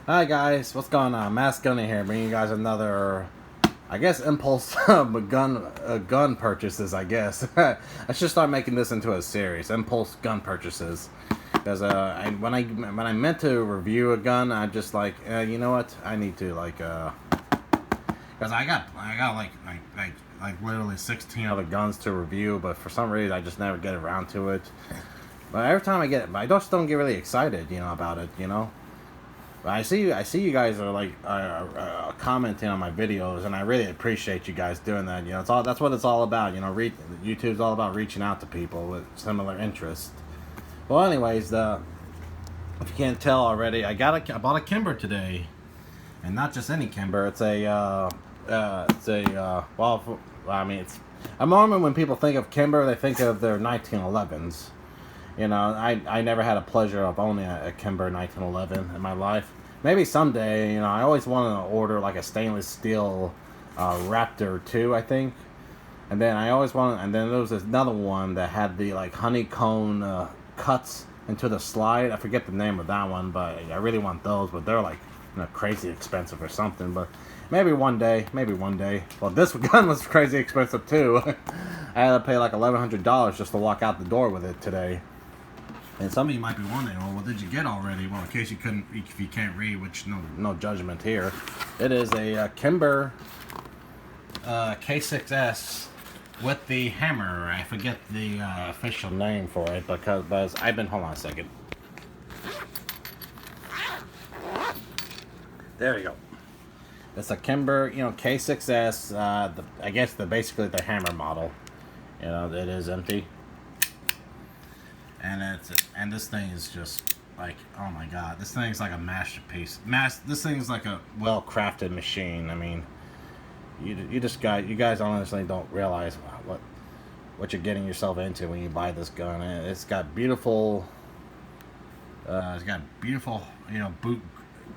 Hi guys, what's going on? Mask Gunny here, bringing you guys another, I guess, impulse gun purchases. I guess I should start making this into a series, impulse gun purchases. Because when I meant to review a gun, I just like, you know what? I need to because I got like literally 16 other guns to review, but for some reason I just never get around to it. But every time I get it, I just don't get really excited, about it, But I see you guys are commenting on my videos, and I really appreciate you guys doing that. That's what it's all about. YouTube's all about reaching out to people with similar interests. Well, anyways, if you can't tell already, I bought a kimber today, and not just any kimber. It's a normally when people think of kimber, they think of their 1911s. I never had a pleasure of owning a kimber 1911 in my life. Maybe someday, I always wanted to order like a stainless steel Raptor 2, I think. And then and then there was another one that had the like honeycomb cuts into the slide. I forget the name of that one, but I really want those, but they're like crazy expensive or something. But maybe one day. Well, this gun was crazy expensive too. I had to pay like $1,100 just to walk out the door with it today. And some of you might be wondering, well, what did you get already? Well, in case if you can't read, which no judgment here, it is a Kimber k6s with the hammer. I forget the official name for it but hold on a second. There you go. It's a Kimber, k6s. I guess basically the hammer model. It is empty. And this thing is just like, oh my god, this thing's like a masterpiece. This thing's like a well-crafted machine. I mean, you guys honestly don't realize what you're getting yourself into when you buy this gun. It's got beautiful,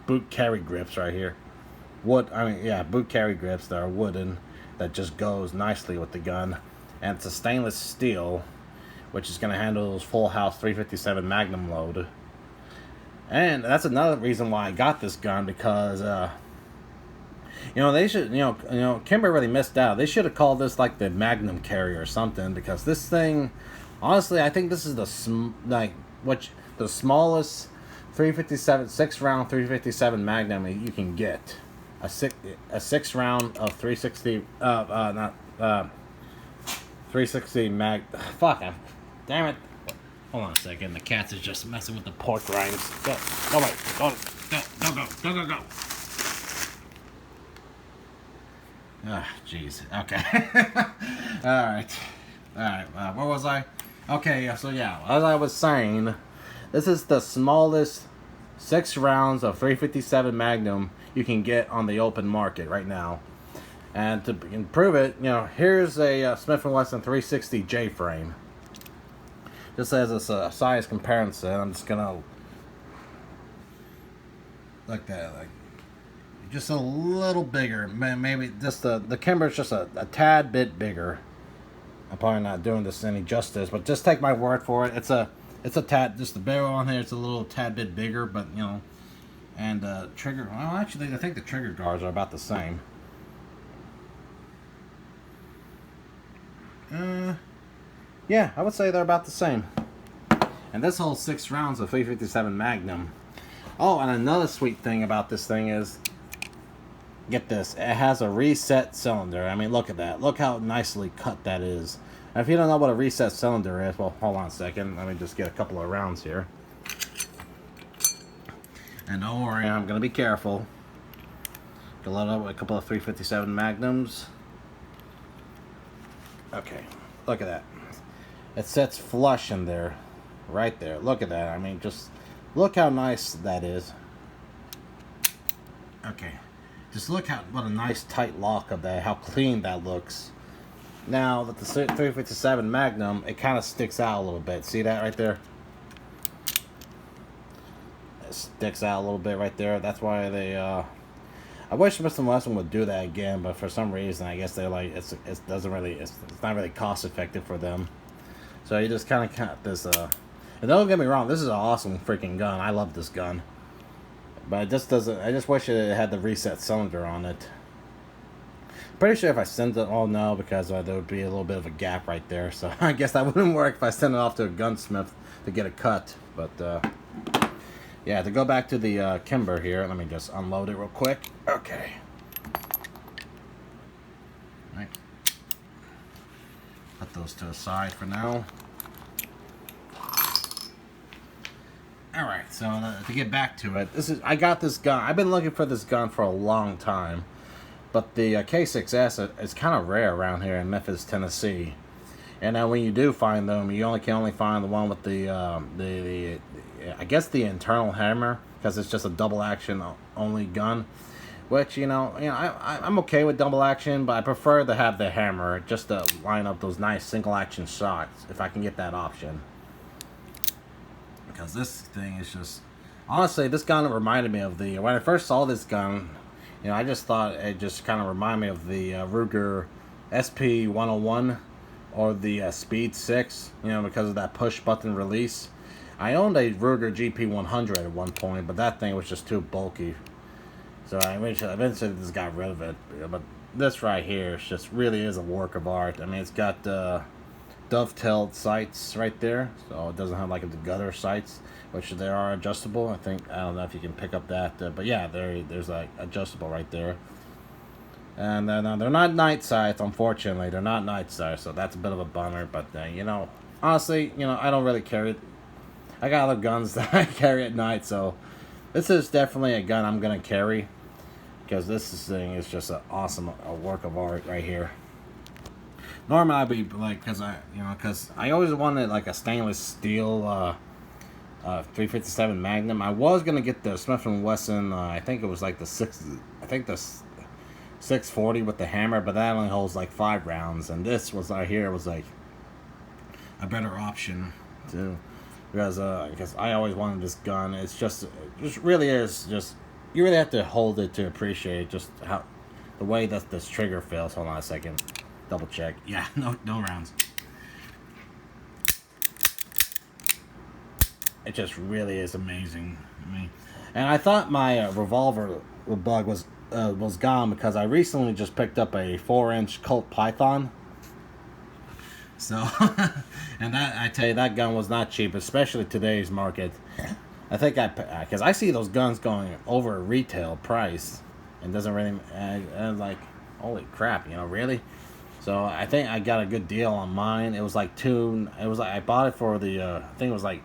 boot carry grips right here. Boot carry grips that are wooden that just goes nicely with the gun, and it's a stainless steel, which is going to handle those full house 357 Magnum load. And that's another reason why I got this gun, because they should, Kimber really missed out. They should have called this like the Magnum carry or something, because this thing, honestly, I think this is the smallest 357 6-round 357 Magnum you can get. A 6-round of 360 360 mag. Fuck. Damn it. Hold on a second. The cats is just messing with the pork rinds. Go. Ah, jeez. Okay. Alright. Where was I? Okay, as I was saying, this is the smallest 6 rounds of 357 Magnum you can get on the open market right now. And to prove it, here's a Smith & Wesson 360 J-frame. Just as a size comparison, I'm just gonna like that, like just a little bigger. Maybe just the Kimber's just a tad bit bigger. I'm probably not doing this any justice, but just take my word for it. It's a tad, just the barrel on here. It's a little tad bit bigger, but and trigger. Well, actually, I think the trigger guards are about the same. Yeah, I would say they're about the same. And this whole 6 rounds of 357 Magnum. Oh, and another sweet thing about this thing is, get this, it has a reset cylinder. I mean, look at that. Look how nicely cut that is. And if you don't know what a reset cylinder is, well, hold on a second. Let me just get a couple of rounds here. And don't worry, I'm going to be careful. Load up with a couple of 357 Magnums. Okay, look at that. It sets flush in there, right there. Look at that. I mean, just look how nice that is. Okay, just look what a nice tight lock of that. How clean that looks. Now that the 357 Magnum, it kind of sticks out a little bit. See that right there? It sticks out a little bit right there. That's why they. I wish Smith & Wesson would do that again, but for some reason, I guess they're like it's not really cost effective for them. So you just kind of cut this. And don't get me wrong, this is an awesome freaking gun. I love this gun. But it just doesn't. I just wish it had the reset cylinder on it. Pretty sure if I send it, oh no, because there would be a little bit of a gap right there. So I guess that wouldn't work if I send it off to a gunsmith to get it cut. But yeah, to go back to the kimber here, let me just unload it real quick. Okay. Right. Put those to the side for now. All right, so to get back to it, I got this gun. I've been looking for this gun for a long time. But the K6s is kind of rare around here in Memphis, Tennessee. And then when you do find them, you can only find the one with the I guess the internal hammer, because it's just a double action only gun. Which I'm okay with double action, but I prefer to have the hammer just to line up those nice single action shots if I can get that option. Because this thing is just, honestly, this gun reminded me of when I first saw this gun. I just thought it just kind of reminded me of the Ruger SP-101 or the Speed 6, because of that push button release. I owned a Ruger GP100 at one point, but that thing was just too bulky. So I eventually just got rid of it. But this right here really is a work of art. I mean, it's got Dovetail Sights right there, so it doesn't have like the gutter sights, which they are adjustable. I don't know if you can pick up that, but yeah, there's like adjustable right there. And then they're not night sights, unfortunately. They're not night sights, so that's a bit of a bummer. But honestly, I don't really carry. I got other guns that I carry at night, so this is definitely a gun I'm gonna carry, because this thing is just an awesome work of art right here. Normally I'd be like, because I always wanted like a stainless steel 357 Magnum. I was gonna get the Smith & Wesson. I think it was like the 640 with the hammer, but that only holds like 5 rounds. And this was right here was like a better option too, because I always wanted this gun. It really is just, you really have to hold it to appreciate just how the way that this trigger feels. Hold on a second. Double check. Yeah, no rounds. It just really is amazing. And I thought my revolver bug was gone, because I recently just picked up a 4-inch Colt Python. So, and that, I tell you, that gun was not cheap, especially today's market. I think because I see those guns going over retail price, and doesn't really, and like, holy crap, really. So I think I got a good deal on mine. It was like I bought it for I think it was like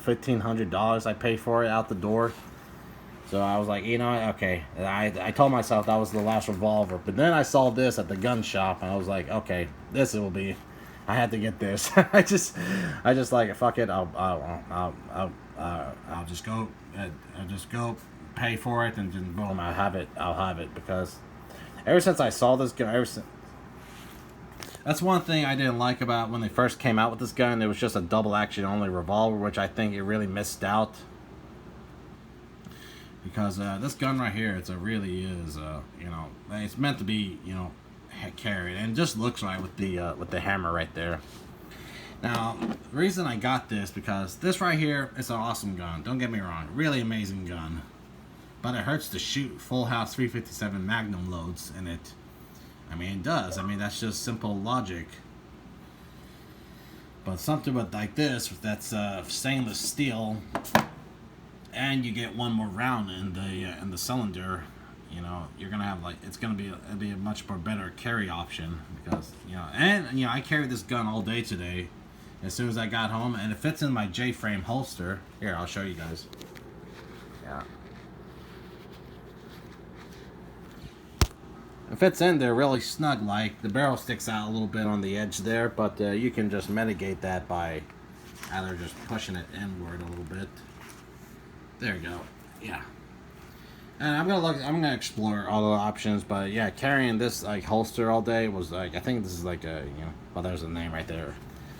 $1,500 I paid for it out the door. So I was like, okay. I told myself that was the last revolver. But then I saw this at the gun shop, and I was like, okay, this will be. I had to get this. I just like, fuck it. I'll just go. I'll just go pay for it, and then boom, I'll have it, because ever since I saw this gun, that's one thing I didn't like about when they first came out with this gun. It was just a double action only revolver, which I think it really missed out. Because this gun right here, it really is, it's meant to be, carried, and it just looks right with the hammer right there. Now, the reason I got this, because this right here is an awesome gun. Don't get me wrong, really amazing gun. But it hurts to shoot full house 357 Magnum loads in it. I mean, it does. I mean, that's just simple logic. But something like this, that's stainless steel, and you get one more round in the cylinder, you're gonna have it'll be a much more better carry option, because I carried this gun all day today. As soon as I got home, and it fits in my J-frame holster. Here, I'll show you guys. Yeah. It fits in there really snug. Like, the barrel sticks out a little bit on the edge there, but you can just mitigate that by either just pushing it inward a little bit. There you go. Yeah. And I'm gonna explore all the options, but yeah, carrying this like holster all day was like, I think this is like a well, there's a name right there.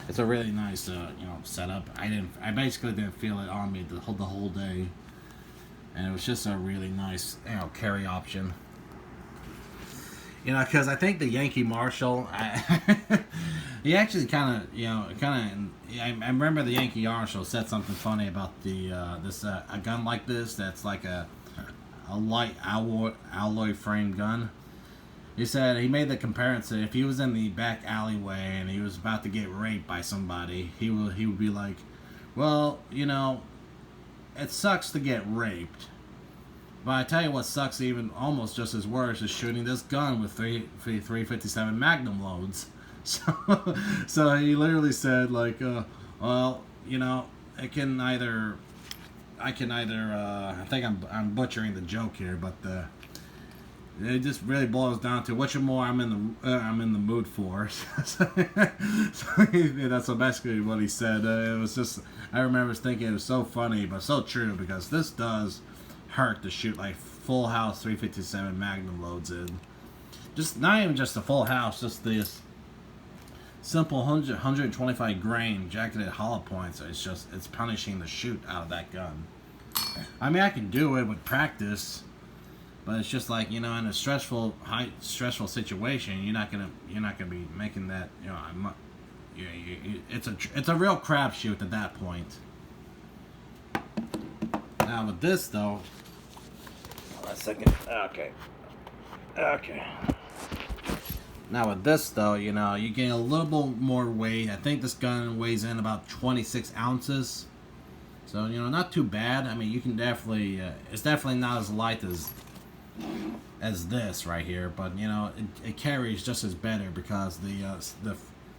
It's a really nice setup. I basically didn't feel it on me the whole day, and it was just a really nice carry option. You know, because I think the Yankee Marshal, he actually kind of, I remember the Yankee Marshal said something funny about a gun like this that's like a light alloy frame gun. He said he made the comparison, if he was in the back alleyway and he was about to get raped by somebody, he would be like, well, it sucks to get raped. But I tell you what sucks even almost just as worse is shooting this gun with 357 Magnum loads. So he literally said like, well, it can either, I think I'm butchering the joke here, but it just really boils down to which more I'm in the mood for. So basically what he said. It was just, I remember thinking it was so funny but so true, because this does hurt to shoot like full house 357 Magnum loads in. Just not even just a full house, just this simple 125 grain jacketed hollow points. It's punishing the shoot out of that gun. I mean, I can do it with practice, but it's just like, in a stressful situation, you're not gonna be making that. It's a real crapshoot at that point. Now with this though, hold on a second. Okay. Now with this though, you gain a little bit more weight. I think this gun weighs in about 26 ounces. So, not too bad. I mean, you can definitely, it's definitely not as light as this right here, but it carries just as better, because the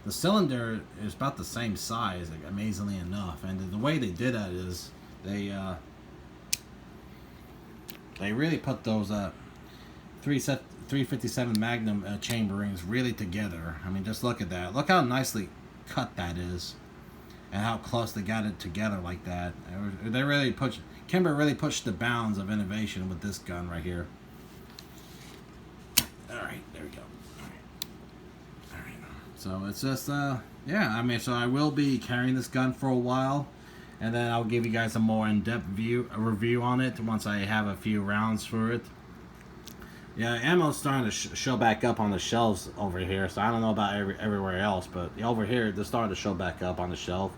cylinder is about the same size, like, amazingly enough. And the way they did that is they really put those 357 Magnum chamberings really together. I mean, just look at that. Look how nicely cut that is, and how close they got it together like that. Kimber really pushed the bounds of innovation with this gun right here. Alright, there we go. Alright. So it's just, yeah, I mean, so I will be carrying this gun for a while, and then I'll give you guys a more in-depth review on it once I have a few rounds for it. Yeah, ammo's starting to show back up on the shelves over here, so I don't know about everywhere else, but over here, they're starting to show back up on the shelf.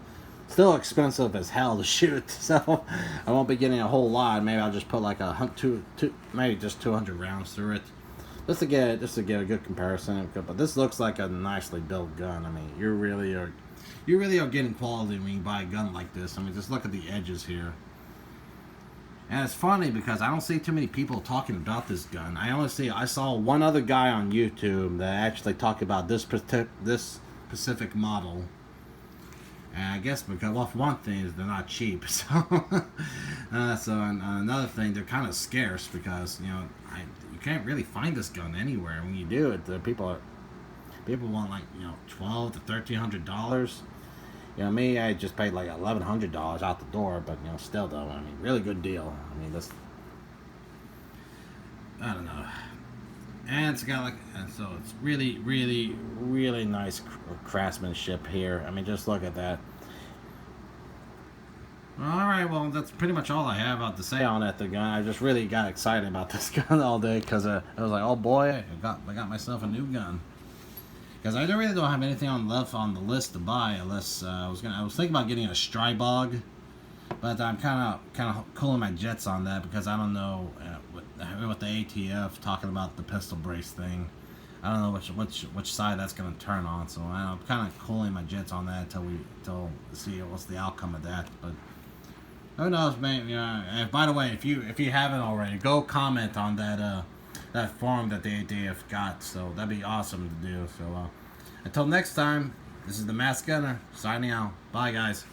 Still expensive as hell to shoot, so I won't be getting a whole lot. Maybe I'll just put like maybe just 200 rounds through it, just to get a good comparison. But this looks like a nicely built gun. I mean, you really are getting quality when you buy a gun like this. I mean, just look at the edges here. And it's funny because I don't see too many people talking about this gun. I saw one other guy on YouTube that actually talked about this specific model. And I guess because, well, for one thing, is they're not cheap. So, another thing, they're kind of scarce, because you can't really find this gun anywhere. When you do it, people want like $1,200 to $1,300. Me, I just paid like $1,100 out the door, but still though, I mean, really good deal. I mean, I don't know. And it's got so it's really, really, really nice craftsmanship here. I mean, just look at that. Alright, well, that's pretty much all I have to say on that gun. I just really got excited about this gun all day, because I was like, oh boy, I got myself a new gun. Because I really don't have anything left on the list to buy, unless I was thinking about getting a Strybog, but I'm kind of cooling my jets on that, because I don't know with the ATF talking about the pistol brace thing. I don't know which side that's going to turn on, so I'm kind of cooling my jets on that until see what's the outcome of that. But who knows, man? And by the way, if you haven't already, go comment on that form that the ATF got, so that'd be awesome to do. So until next time, this is the Masked Gunner signing out. Bye, guys.